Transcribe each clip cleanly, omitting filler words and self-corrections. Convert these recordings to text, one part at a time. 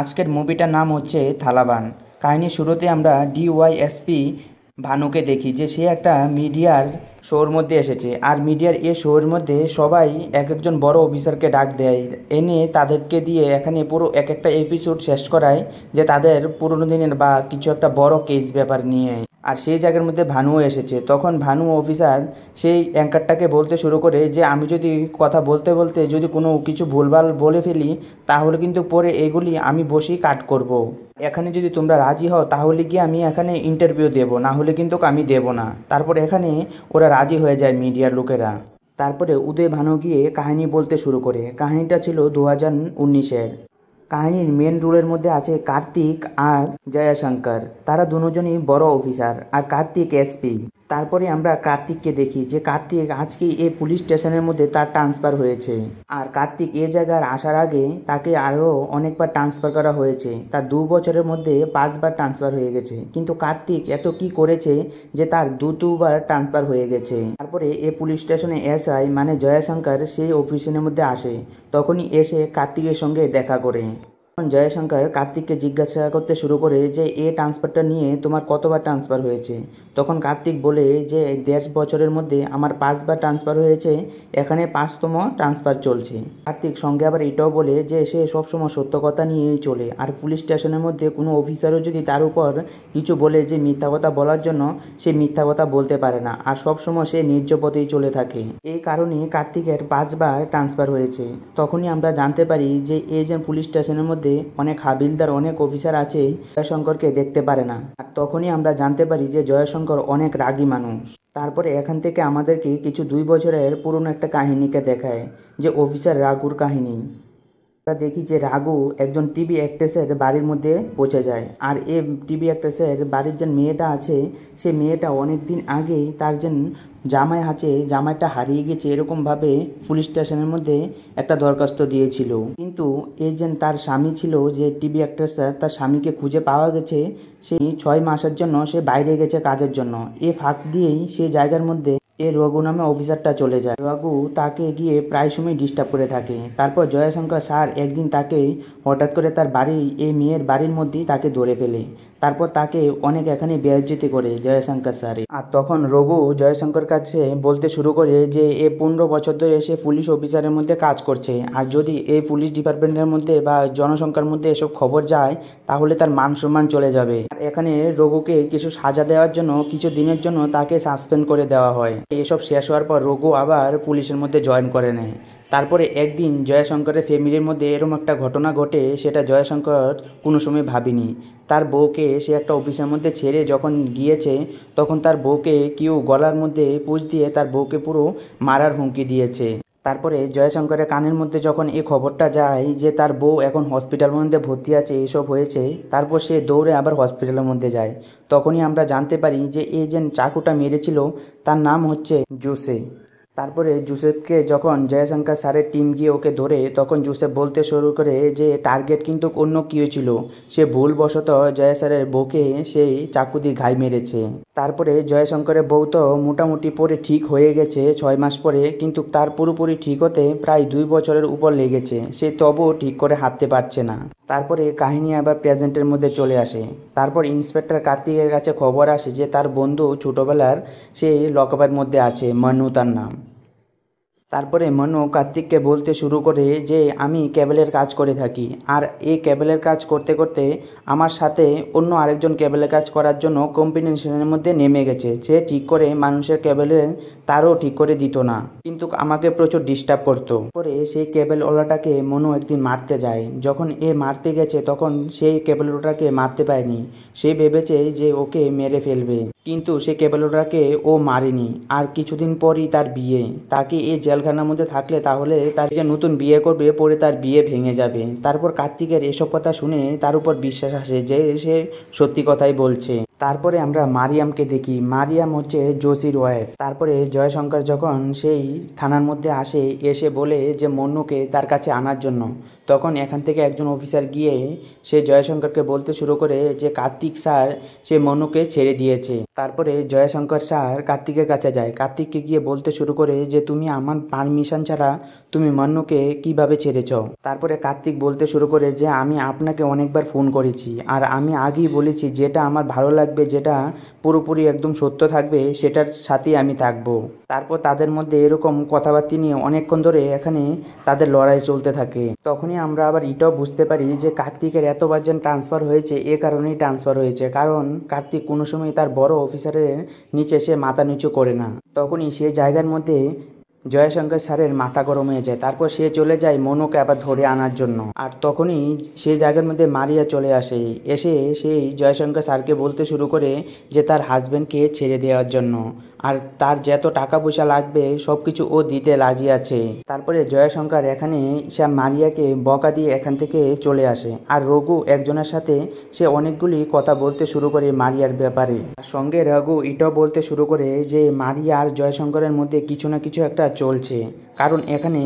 আজকের মুভিটার নাম হচ্ছে থালাবান। কাহিনীর শুরুতে আমরা ডিওয়াইএসপি ভানুকে দেখি যে সে একটা মিডিয়ার শোর মধ্যে এসেছে, আর মিডিয়ার এ শোর মধ্যে সবাই এক একজন বড় অফিসারকে ডাক দেয়, এনে তাদেরকে দিয়ে এখানে পুরো এক একটা এপিসোড শেষ করায় যে তাদের পুরোনো দিনের বা কিছু একটা বড় কেস ব্যাপার নিয়ে। আর সেই জায়গার মধ্যে ভানুও এসেছে। তখন ভানু অফিসার সেই অ্যাঙ্কারটাকে বলতে শুরু করে যে আমি যদি কথা বলতে বলতে যদি কোনো কিছু ভুলভাল বলে ফেলি তাহলে কিন্তু পরে এগুলি আমি বসেই কাট করব। এখানে যদি তোমরা রাজি হও তাহলে গিয়ে আমি এখানে ইন্টারভিউ দেব, না হলে কিন্তু আমি দেব না। তারপর এখানে ওরা রাজি হয়ে যায় মিডিয়ার লোকেরা। তারপরে উদয় ভানু গিয়ে কাহিনী বলতে শুরু করে। কাহিনীটা ছিল 2019-এর। কাহিনীর মেন রোলের মধ্যে আছে কার্তিক আর জয়াশঙ্কর। তারা দুজনই বড় অফিসার, আর কার্তিক এসপি। তারপরে আমরা কার্তিককে দেখি যে কার্তিক আজকে এই পুলিশ স্টেশনের মধ্যে তার ট্রান্সফার হয়েছে। আর কার্তিক এ জায়গার আসার আগে তাকে আরও অনেকবার ট্রান্সফার করা হয়েছে। তার 2 বছরের মধ্যে 5 বার ট্রান্সফার হয়ে গেছে। কিন্তু কার্তিক এত কি করেছে যে তার দুবার ট্রান্সফার হয়ে গেছে। তারপরে এই পুলিশ স্টেশনে এসআই মানে জয়াশঙ্কর সেই অফিসের মধ্যে আসে। তখনই এসে কার্তিকের সঙ্গে দেখা করে। জয়শঙ্কর কার্তিককে জিজ্ঞাসা করতে শুরু করে যে এই ট্রান্সফারটা নিয়ে তোমার কতবার ট্রান্সফার হয়েছে। তখন কার্তিক বলে যে 1.5 বছরের মধ্যে আমার 5 বার ট্রান্সফার হয়েছে, এখানে 5তম ট্রান্সফার চলছে। কার্তিক সঙ্গে আবার এটাও বলে যে সে সবসময় সত্য কথা নিয়েই চলে, আর পুলিশ স্টেশনের মধ্যে কোনো অফিসারও যদি তার উপর কিছু বলে যে মিথ্যা কথা বলার জন্য, সে মিথ্যা কথা বলতে পারে না, আর সবসময় সে ন্যায্য পথেই চলে থাকে। এই কারণে কার্তিকের 5 বার ট্রান্সফার হয়েছে। তখনই আমরা জানতে পারি যে এই যে পুলিশ স্টেশনের মধ্যে অনেক হাবিলদার অনেক অফিসার আছে জয়শঙ্করকে দেখতে পারে না। আর তখনই আমরা জানতে পারি যে জয়শঙ্কর অনেক রাগী মানুষ। তারপরে এখান থেকে আমাদেরকে কিছু 2 বছরের পুরনো একটা কাহিনীকে দেখায়, যে অফিসার রাগুর কাহিনী। আমরা দেখি যে রাগু একজন টিভি অ্যাক্ট্রেসের বাড়ির মধ্যে পৌঁছে যায়। আর এই টিভি অ্যাক্ট্রেসের বাড়ির যে মেয়েটা আছে, সে মেয়েটা অনেক দিন আগেই তার যে জামাই আছে, জামাইটা হারিয়ে গেছে এরকমভাবে পুলিশ স্টেশনের মধ্যে একটা দরখাস্ত দিয়েছিল। কিন্তু এই যে তার স্বামী ছিল যে টিভি অ্যাক্ট্রেসটা, তার স্বামীকে খুঁজে পাওয়া গেছে। সে 6 মাসের জন্য সে বাইরে গেছে কাজের জন্য। এ ফাঁক দিয়েই সে জায়গার মধ্যে এ রঘু নামে অফিসারটা চলে যায়। রঘু তাকে গিয়ে প্রায় সময় ডিস্টার্ব করে থাকে। তারপর জয়শঙ্কর স্যার একদিন তাকে হঠাৎ করে তার বাড়ি এই মেয়ের বাড়ির মধ্যেই তাকে ধরে ফেলে। তারপর তাকে অনেক এখানে বেইজ্জতি করে জয়শঙ্কর স্যারে। আর তখন রঘু জয়শঙ্কর কাছে বলতে শুরু করে যে এ 15 বছর ধরে সে পুলিশ অফিসারের মধ্যে কাজ করছে, আর যদি এই পুলিশ ডিপার্টমেন্টের মধ্যে বা জনসংখ্যার মধ্যে এসব খবর যায় তাহলে তার মান সম্মান চলে যাবে। আর এখানে রঘুকে কিছু সাজা দেওয়ার জন্য কিছু দিনের জন্য তাকে সাসপেন্ড করে দেওয়া হয়। এসব শেষ হওয়ার পর রঘু আবার পুলিশের মধ্যে জয়েন করে নেয়। তারপরে একদিন জয়শঙ্করের ফ্যামিলির মধ্যে এরকম একটা ঘটনা ঘটে, সেটা জয়শঙ্কর কোনো সময় ভাবিনি। তার বউকে সে একটা অফিসের মধ্যে ছেড়ে যখন গিয়েছে, তখন তার বউকে কেউ গলার মধ্যে পুঁজ দিয়ে তার বউকে পুরো মারার হুমকি দিয়েছে। তারপরে জয়শঙ্করের কানের মধ্যে যখন এই খবরটা যায় যে তার বউ এখন হসপিটালের মধ্যে ভর্তি আছে, এসব হয়েছে, তারপর সে দৌড়ে আবার হসপিটালের মধ্যে যায়। তখনই আমরা জানতে পারি যে এই যে চাকুটা মেরেছিল তার নাম হচ্ছে জোসে। তারপরে জোসেফকে যখন জয়শঙ্কর স্যারের টিম গিয়ে ওকে ধরে, তখন জোসেফ বলতে শুরু করে যে টার্গেট কিন্তু অন্য কেউ ছিল, সে ভুলবশত জয় স্যারের বউকে সেই চাকু দিয়ে ঘাই মেরেছে। তারপরে জয়শঙ্করের বউ তো মোটামুটি পরে ঠিক হয়ে গেছে 6 মাস পরে, কিন্তু তার পুরোপুরি ঠিক হতে প্রায় 2 বছরের উপর লেগেছে। সে তবুও ঠিক করে হাঁটতে পারছে না। তারপরে কাহিনী আবার প্রেজেন্টের মধ্যে চলে আসে। তারপর ইন্সপেক্টর কার্তিকের কাছে খবর আসে যে তার বন্ধু ছোটোবেলার সে লকআপের মধ্যে আছে, মনু তার নাম। তারপরে মনু কার্তিককে বলতে শুরু করে যে আমি কেবলের কাজ করে থাকি, আর এই কেবলের কাজ করতে করতে আমার সাথে অন্য আরেকজন কেবলের কাজ করার জন্য কম্বিনেশনের মধ্যে নেমে গেছে। সে ঠিক করে মানুষের কেবলের তারও ঠিক করে দিত না, কিন্তু আমাকে প্রচুর ডিস্টার্ব করতো। পরে সেই কেবলওয়ালাটাকে মনু একদিন মারতে যায়। যখন এ মারতে গেছে তখন সেই কেবলওয়ালাটাকে মারতে পায়নি। সে ভেবেছে যে ওকে মেরে ফেলবে, কিন্তু সে কেবলওয়ালাটাকে ও মারেনি। আর কিছুদিন পরই তার বিয়ে। তাকে এই জেলখানার মধ্যে থাকলে তাহলে তার যে নতুন বিয়ে করবে, পরে তার বিয়ে ভেঙে যাবে। তারপর কার্তিকের এসব কথা শুনে তার উপর বিশ্বাস আসে যে সে সত্যি কথাই বলছে। তারপরে আমরা মারিয়ামকে দেখি। মারিয়াম হচ্ছে জোসির ওয়াইফ। তারপরে জয়শঙ্কর যখন সেই থানার মধ্যে আসে, এসে বলে যে মন্নুকে তার কাছে আনার জন্য, তখন এখান থেকে একজন অফিসার গিয়ে সে জয়শঙ্করকে বলতে শুরু করে যে কার্তিক স্যার সে মন্নুকে ছেড়ে দিয়েছে। তারপরে জয়শঙ্কর স্যার কার্তিকের কাছে যায়, কার্তিককে গিয়ে বলতে শুরু করে যে তুমি আমার পারমিশন ছাড়া তুমি মন্নুকে কিভাবে ছেড়েছ। তারপরে কার্তিক বলতে শুরু করে যে আমি আপনাকে অনেকবার ফোন করেছি আর আমি আগেই বলেছি যেটা আমার ভালো লাগবে, যেটা পুরোপুরি একদম সত্য থাকবে সেটার সাথেই আমি থাকবো। তারপর তাদের মধ্যে এরকম কথাবার্তা নিয়ে অনেকক্ষণ ধরে এখানে তাদের লড়াই চলতে থাকে। তখনই আমরা আবার এটাও বুঝতে পারি যে কার্তিকের এতবার যেন ট্রান্সফার হয়েছে এ কারণেই ট্রান্সফার হয়েছে, কারণ কার্তিক কোনো সময় তার বড় অফিসারের নিচে সে মাথা নিচু করে না। তখনই সে জায়গার মধ্যে জয়শঙ্কর স্যারের মাথা গরম হয়ে যায়। তারপর সে চলে যায় মনুকে আবার ধরে আনার জন্য। আর তখনই সেই জায়গার মধ্যে মারিয়া চলে আসে, এসে সেই জয়শঙ্কর স্যারকে বলতে শুরু করে যে তার হাজব্যান্ডকে ছেড়ে দেওয়ার জন্য, আর তার যত টাকা পয়সা লাগবে সব কিছু ও দিতে রাজি আছে। তারপরে জয়শঙ্কর এখানে সে মারিয়াকে বকা দিয়ে এখান থেকে চলে আসে, আর রঘু একজনের সাথে সে অনেকগুলি কথা বলতে শুরু করে মারিয়ার ব্যাপারে। সঙ্গে রঘু এটাও বলতে শুরু করে যে মারিয়া আর জয়শঙ্করের মধ্যে কিছু না কিছু একটা চলছে, কারণ এখানে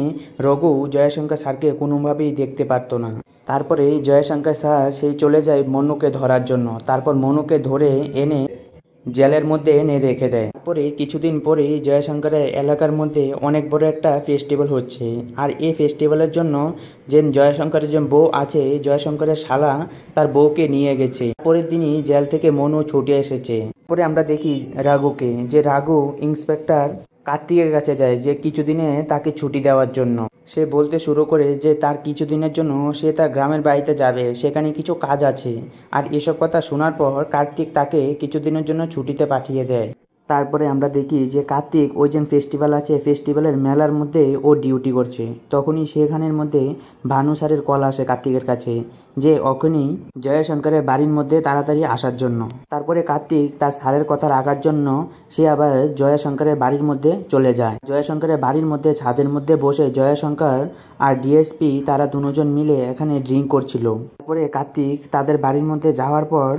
রঘু জয়শঙ্কর স্যারকে কোনোভাবেই দেখতে পারতো না। তারপরে জয়শঙ্কর স্যার সেই চলে যায় মনুকে ধরার জন্য। তারপর মনুকে ধরে এনে জেলের মধ্যে এনে রেখে দেয়। তারপরে কিছুদিন পরেই জয়শঙ্করের এলাকার মধ্যে অনেক বড় একটা ফেস্টিভ্যাল হচ্ছে, আর এই ফেস্টিভ্যালের জন্য যে জয়শঙ্করের যে বউ আছে, জয়শঙ্করের শালা তার বউকে নিয়ে গেছে। পরের দিনই জেল থেকে মনু ছুটে এসেছে। পরে আমরা দেখি রাঘুকে, যে রাঘু ইন্সপেক্টর কার্তিকের কাছে যায় যে কিছুদিনে তাকে ছুটি দেওয়ার জন্য। সে বলতে শুরু করে যে তার কিছুদিনের জন্য সে তার গ্রামের বাড়িতে যাবে, সেখানে কিছু কাজ আছে। আর এসব কথা শোনার পর কার্তিক তাকে কিছুদিনের জন্য ছুটিতে পাঠিয়ে দেয়। তারপরে আমরা দেখি যে কার্তিক ওই যে ফেস্টিভ্যাল আছে, ফেস্টিভ্যালের মেলার মধ্যে ও ডিউটি করছে। তখনই সেখানের মধ্যে ভানু স্যারের কল আসে কার্তিকের কাছে যে ওখানেই জয়শঙ্করের বাড়ির মধ্যে তাড়াতাড়ি আসার জন্য। তারপরে কার্তিক তার স্যারের কথা রাখার জন্য সে আবার জয়শঙ্করের বাড়ির মধ্যে চলে যায়। জয়শঙ্করের বাড়ির মধ্যে ছাদের মধ্যে বসে জয়শঙ্কর আর ডিএসপি তারা দুজন মিলে এখানে ড্রিঙ্ক করছিল। তারপরে কার্তিক তাদের বাড়ির মধ্যে যাওয়ার পর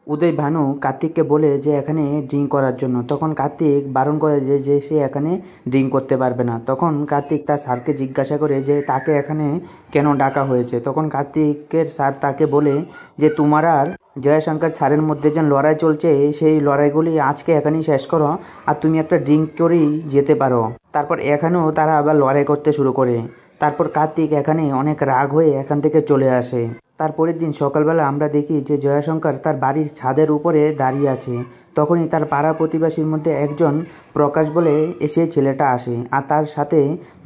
উদয় ভানু কার্তিককে বলে যে এখানে ড্রিঙ্ক করার জন্য। তখন কার্তিক বারণ করে যে সে এখানে ড্রিঙ্ক করতে পারবে না। তখন কার্তিক তার স্যারকে জিজ্ঞাসা করে যে তাকে এখানে কেন ডাকা হয়েছে। তখন কার্তিকের স্যার তাকে বলে যে তোমার আর জয়শঙ্কর স্যারের মধ্যে যে লড়াই চলছে সেই লড়াইগুলি আজকে এখানেই শেষ করো, আর তুমি একটা ড্রিঙ্ক করেই যেতে পারো। তারপর এখানেও তারা আবার লড়াই করতে শুরু করে। তারপর কার্তিক এখানে অনেক রাগ হয়ে এখান থেকে চলে আসে। তারপরের দিন সকালবেলা আমরা দেখি যে জয়শঙ্কর তার বাড়ির ছাদের উপরে দাঁড়িয়ে আছে। তখনই তার পাড়া প্রতিবেশীর মধ্যে একজন প্রকাশ বলে এসে ছেলেটা আসে, আর তার সাথে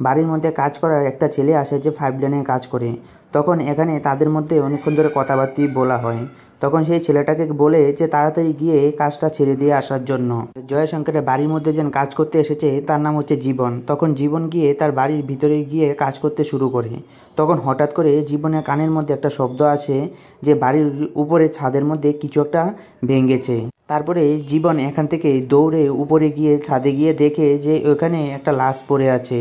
বাড়ির মধ্যে কাজ করার একটা ছেলে আসে যে 5 লেনে কাজ করে। তখন এখানে তাদের মধ্যে অনেকক্ষণ ধরে কথাবার্তা বলা হয়। তখন সেই ছেলেটাকে বলে যে তাড়াতাড়ি গিয়ে কাজটা ছেড়ে দিয়ে আসার জন্য। জয়শঙ্করের বাড়ির মধ্যে যেন কাজ করতে এসেছে তার নাম হচ্ছে জীবন। তখন জীবন গিয়ে তার বাড়ির ভিতরে গিয়ে কাজ করতে শুরু করে। তখন হঠাৎ করে জীবনের কানের মধ্যে একটা শব্দ আসে যে বাড়ির উপরে ছাদের মধ্যে কিছু একটা ভেঙেছে। তারপরে জীবন এখান থেকে দৌড়ে উপরে গিয়ে ছাদে গিয়ে দেখে যে ওখানে একটা লাশ পড়ে আছে।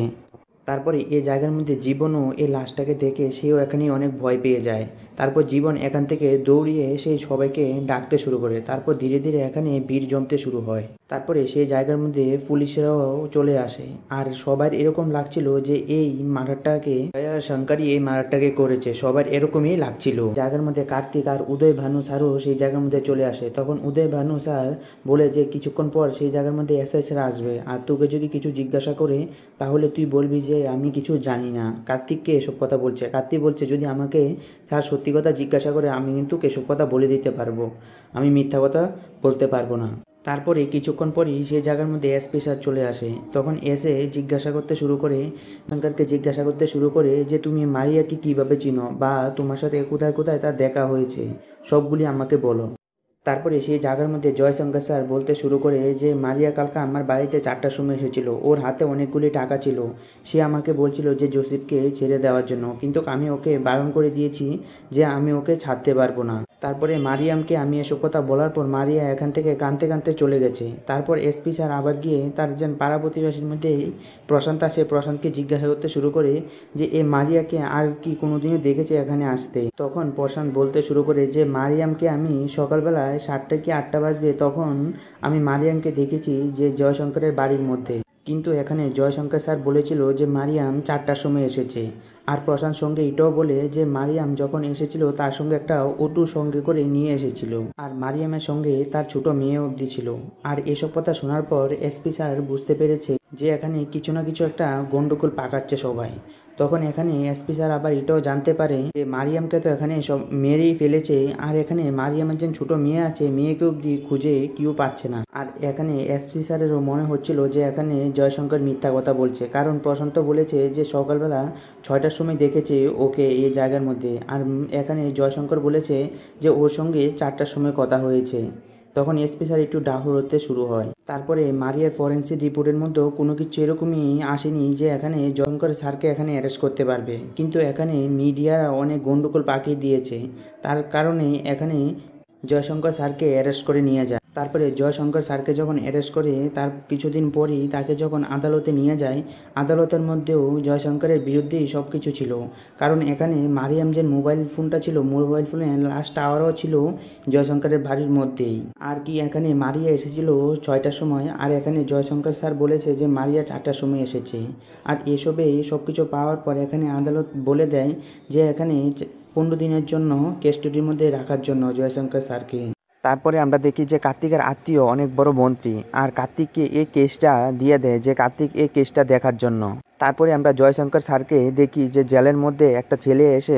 তারপরে এই জায়গার মধ্যে জীবনও এই লাশটাকে দেখে সেও এখানে অনেক ভয় পেয়ে যায়। তারপর জীবন এখান থেকে দৌড়িয়ে সেই সবাইকে ডাকতে শুরু করে। তারপর ধীরে ধীরে এখানে ভিড় জমতে শুরু হয়। তারপরে সেই জায়গার মধ্যে পুলিশরাও চলে আসে, আর সবার এরকম লাগছিল যে এই মার্ডারটাকে শঙ্করই এই মার্ডারটাকে করেছে, সবার এরকমই লাগছিল। জায়গার মধ্যে কার্তিক আর উদয় ভানু স্যারও সেই জায়গার মধ্যে চলে আসে। তখন উদয় ভানু স্যার বলে যে কিছুক্ষণ পর সেই জায়গার মধ্যে এসআইরা আসবে, আর তোকে যদি কিছু জিজ্ঞাসা করে তাহলে তুই বলবি যে আমি কিছু জানি না। কার্তিককে এসব কথা বলছে। কার্তিক বলছে যদি আমাকে স্যার সত্যি কথা জিজ্ঞাসা করে আমি কিন্তু এসব কথা বলে দিতে পারবো, আমি মিথ্যা কথা বলতে পারবো না। তারপরে কিছুক্ষণ পরই সেই জায়গার মধ্যে এসপি স্যার চলে আসে। তখন এসে জিজ্ঞাসা করতে শুরু করে, শঙ্করকে জিজ্ঞাসা করতে শুরু করে যে তুমি মারিয়াকে কিভাবে চিনো, বা তোমার সাথে কোথায় কোথায় তার দেখা হয়েছে, সবগুলি আমাকে বলো। তারপরে সেই জায়গার মধ্যে জয়শঙ্কর স্যার বলতে শুরু করে যে মারিয়া কালকে আমার বাড়িতে 4টার সময় এসেছিল, ওর হাতে অনেকগুলি টাকা ছিল, সে আমাকে বলছিল যে জোসেফকে ছেড়ে দেওয়ার জন্য, কিন্তু আমি ওকে বারণ করে দিয়েছি যে আমি ওকে ছাড়তে পারবো না। তারপরে মারিয়ামকে আমি এসব কথা বলার পর মারিয়া এখান থেকে কাঁদতে কাঁদতে চলে গেছে। তারপর এসপি স্যার আবার গিয়ে তার যে পাড়া প্রতিবেশীর মধ্যে প্রশান্ত আসে, প্রশান্তকে জিজ্ঞাসা করতে শুরু করে যে এ মারিয়াকে আর কি কোনোদিনও দেখেছে এখানে আসতে। তখন প্রশান্ত বলতে শুরু করে যে মারিয়ামকে আমি সকালবেলায় 7টা কি 8টা বাজবে তখন আমি মারিয়ামকে দেখেছি যে জয়শঙ্করের বাড়ির মধ্যে। কিন্তু এখানে জয়শঙ্কর স্যার বলেছিল যে মারিয়াম 4টার সময় এসেছে। আর প্রশান্ত সঙ্গে এটাও বলে যে মারিয়াম যখন এসেছিল তার সঙ্গে একটা অটো সঙ্গে করে নিয়ে এসেছিল, আর মারিয়ামের সঙ্গে তার ছোট মেয়ে অবধি ছিল। আর এসব কথা শোনার পর এসপি স্যার বুঝতে পেরেছে যে এখানে কিছু না কিছু একটা গন্ডগোল পাকাচ্ছে সবাই। তখন এখানে এসপি স্যার আবার এটাও জানতে পারে যে মারিয়ামকে তো এখানে সব মেরেই ফেলেছে, আর এখানে মারিয়ামের যে ছোট মেয়ে আছে মেয়েকে অবধি খুঁজে কেউ পাচ্ছে না। আর এখানে এসপি স্যারেরও মনে হচ্ছিল যে এখানে জয়শঙ্কর মিথ্যা কথা বলছে, কারণ প্রশান্ত বলেছে যে সকালবেলা 6টার সময় দেখেছে ওকে এই জায়গার মধ্যে, আর এখানে জয়শঙ্কর বলেছে যে ওর সঙ্গে 4টার সময় কথা হয়েছে। তখন এসপি স্যার একটু ডাহর হতে শুরু হয়। তারপরে মারিয়ার ফরেন্সিক রিপোর্টের মধ্যেও কোনো কিছু এরকমই আসেনি যে এখানে জয়শঙ্কর স্যারকে এখানে অ্যারেস্ট করতে পারবে, কিন্তু এখানে মিডিয়া অনেক গন্ডগোল পাকিয়ে দিয়েছে, তার কারণে এখানে জয়শঙ্কর স্যারকে অ্যারেস্ট করে নিয়ে যায়। তারপরে জয়শঙ্কর স্যারকে যখন অ্যারেস্ট করে তার কিছুদিন পরই তাকে যখন আদালতে নিয়ে যায়, আদালতের মধ্যেও জয়শঙ্করের বিরুদ্ধেই সব কিছু ছিল, কারণ এখানে মারিয়াম যে মোবাইল ফোনটা ছিল, মোবাইল ফোনে লাস্ট আওয়ারও ছিল জয়শঙ্করের বাড়ির মধ্যেই। আর কি এখানে মারিয়া এসেছিল 6টার সময়, আর এখানে জয়শঙ্কর স্যার বলেছে যে মারিয়া 4টার সময় এসেছে। আর এসবে সব কিছু পাওয়ার পর এখানে আদালত বলে দেয় যে এখানে 15 দিনের জন্য কেস্টডির মধ্যে রাখার জন্য জয়শঙ্কর স্যারকে। তারপরে আমরা দেখি যে কার্তিকের আত্মীয় অনেক বড় মন্ত্রী, আর কার্তিককে এই কেসটা দিয়ে দেয় যে কার্তিক এই কেসটা দেখার জন্য। তারপরে আমরা জয়শঙ্কর স্যারকে দেখি যে জেলের মধ্যে একটা ছেলে এসে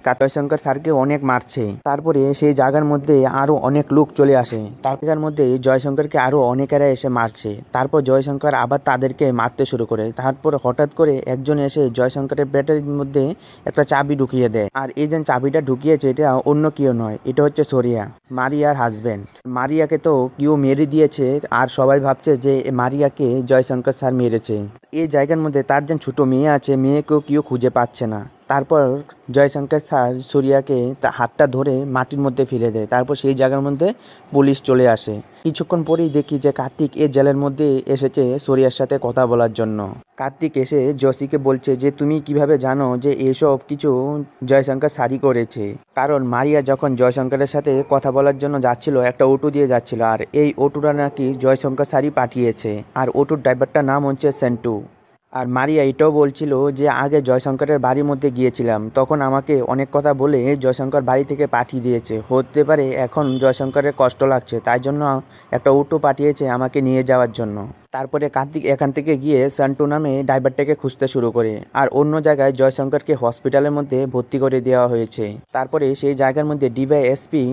জয়শঙ্কর স্যারকে অনেক মারছে। তারপরে সেই জায়গার মধ্যে আরো অনেক লোক চলে আসে, তার জায়গার মধ্যে জয়শঙ্করকে আরো অনেকেরা এসে মারছে। তারপর জয়শঙ্কর আবার তাদেরকে মারতে শুরু করে। তারপর হঠাৎ করে একজন এসে জয়শঙ্করের ব্যাটারির মধ্যে একটা চাবি ঢুকিয়ে দেয়, আর এই যে চাবিটা ঢুকিয়েছে এটা অন্য কেউ নয়, এটা হচ্ছে সোরিয়া, মারিয়ার হাজবেন্ড। মারিয়াকে তো কেউ মেরে দিয়েছে, আর সবাই ভাবছে যে মারিয়াকে জয়শঙ্কর স্যার মেরেছে। এই জায়গার মধ্যে তার যে ছোট মেয়ে আছে, মেয়েকেও কেউ খুঁজে পাচ্ছে না। তারপর জয়শঙ্কর স্যার সূর্যাকে হাতটা ধরে মাটির মধ্যে ফেলে দেয়। তারপর সেই জায়গার মধ্যে পুলিশ চলে আসে। কিছুক্ষণ পরেই দেখি যে কার্তিক এই জেলের মধ্যে এসেছে সূর্যার সাথে কথা বলার জন্য। কার্তিক এসে জসিকে বলছে যে তুমি কিভাবে জানো যে এসব কিছু জয়শঙ্কর স্যারই করেছে, কারণ মারিয়া যখন জয়শঙ্করের সাথে কথা বলার জন্য যাচ্ছিল একটা অটো দিয়ে যাচ্ছিল, আর এই অটোটা নাকি জয়শঙ্কর স্যারই পাঠিয়েছে, আর অটোর ড্রাইভারটার নাম হচ্ছে সেন্টু। আর মারিয়া এটাও বলছিল যে আগে জয়শঙ্করের বাড়ির মধ্যে গিয়েছিলাম, তখন আমাকে অনেক কথা বলে জয়শঙ্কর বাড়ি থেকে পাঠিয়ে দিয়েছে, হতে পারে এখন জয়শঙ্করের কষ্ট লাগছে তাই জন্য একটা অটো পাঠিয়েছে আমাকে নিয়ে যাওয়ার জন্য। তারপরে কার্তিক এখান থেকে গিয়ে সান্টু নামে ড্রাইভারটাকে খুঁজতে শুরু করে, আর অন্য জায়গায় জয়শঙ্করকে হসপিটালের মধ্যে ভর্তি করে দেওয়া হয়েছে। তারপরে সেই জায়গার মধ্যে ডিওয়াইএসপি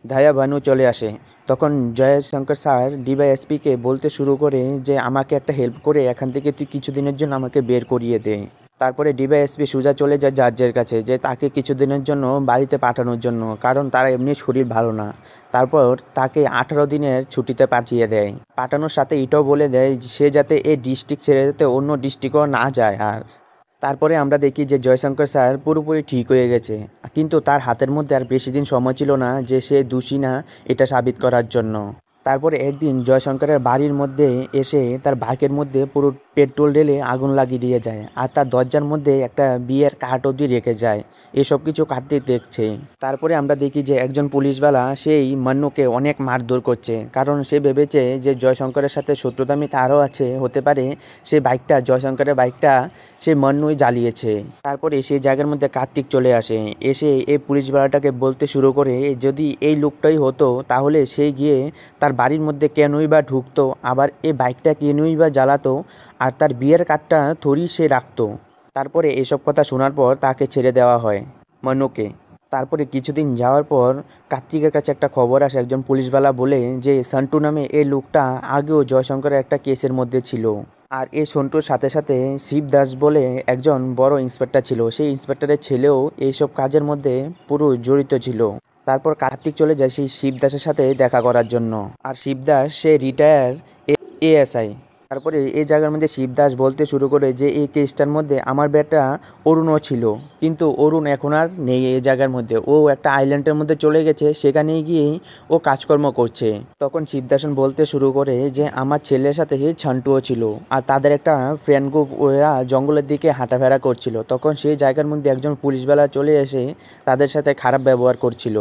ধায়া ভানু চলে আসে। তখন জয়শঙ্কর স্যার ডিওয়াইএসপিকে বলতে শুরু করে যে আমাকে একটা হেল্প করে এখান থেকে তুই কিছুদিনের জন্য আমাকে বের করিয়ে দে। তারপরে ডিওয়াইএসপি সোজা চলে যায় জাজের কাছে যে তাকে কিছুদিনের জন্য বাড়িতে পাঠানোর জন্য, কারণ তার এমনি শরীর ভালো না। তারপর তাকে 18 দিনের ছুটিতে পাঠিয়ে দেয়। পাঠানোর সাথে এটাও বলে দেয় সে যাতে এই ডিস্ট্রিক্ট ছেড়ে যাতে অন্য ডিস্ট্রিক্টও না যায়। আর তারপরে আমরা দেখি যে জয়শঙ্কর স্যার পুরোপুরি ঠিক হয়ে গেছে, কিন্তু তার হাতের মধ্যে আর বেশি দিন সময় ছিল না যে সে দোষী না এটা সাবিত করার জন্য। তারপরে একদিন জয়শঙ্করের বাড়ির মধ্যে এসে তার বাইকের মধ্যে পুরো পেট্রোল ঢেলে আগুন লাগিয়ে দিয়ে যায়, আর তার দরজার মধ্যে একটা বিয়ের কার্ড অবধি রেখে যায়। এসব কিছু কার্তিক দেখছে। তারপরে আমরা দেখি যে একজন পুলিশওয়ালা সেই মান্নুকে অনেক মারধর করছে, কারণ সে ভেবেছে যে জয়শঙ্করের সাথে শত্রুতামি তারও আছে, হতে পারে সেই বাইকটা জয়শঙ্করের বাইকটা সে মান্নুই জ্বালিয়েছে। তারপরে সেই জায়গার মধ্যে কার্তিক চলে আসে, এসে এই পুলিশওয়ালাটাকে বলতে শুরু করে যদি এই লোকটাই হতো তাহলে সে গিয়ে তার বাড়ির মধ্যে কেনই বা ঢুকতো, আবার এই বাইকটা কেনই বা জ্বালাতো, আর তার বিয়ের কার্ডটা থরি সে রাখতো। তারপরে এসব কথা শোনার পর তাকে ছেড়ে দেওয়া হয় মনুকে। তারপরে কিছুদিন যাওয়ার পর কার্তিকের কাছে একটা খবর আসে, একজন পুলিশওয়ালা বলে যে সন্টু নামে এই লোকটা আগেও জয়শঙ্করের একটা কেসের মধ্যে ছিল, আর এই সন্টুর সাথে সাথে শিব দাস বলে একজন বড় ইন্সপেক্টর ছিল, সেই ইন্সপেক্টরের ছেলেও এইসব কাজের মধ্যে পুরো জড়িত ছিল। তারপর কার্তিক চলে যায় সেই শিব দাসের সাথে দেখা করার জন্য, আর শিব দাস সে রিটায়ার এএসআই। তারপরে এই জায়গার মধ্যে শিবদাস বলতে শুরু করে যে এই কেসটার মধ্যে আমার বেটা অরুণও ছিল, কিন্তু অরুণ এখন আর নেই এই জায়গার মধ্যে, ও একটা আইল্যান্ডের মধ্যে চলে গেছে, সেখানেই গিয়েই ও কাজকর্ম করছে। তখন শিবদাসন বলতে শুরু করে যে আমার ছেলের সাথে ছান্টুও ছিল, আর তাদের একটা ফ্রেন্ড গ্রুপ ওরা জঙ্গলের দিকে হাঁটাফেরা করছিল। তখন সেই জায়গার মধ্যে একজন পুলিশওয়ালা চলে এসে তাদের সাথে খারাপ ব্যবহার করছিল।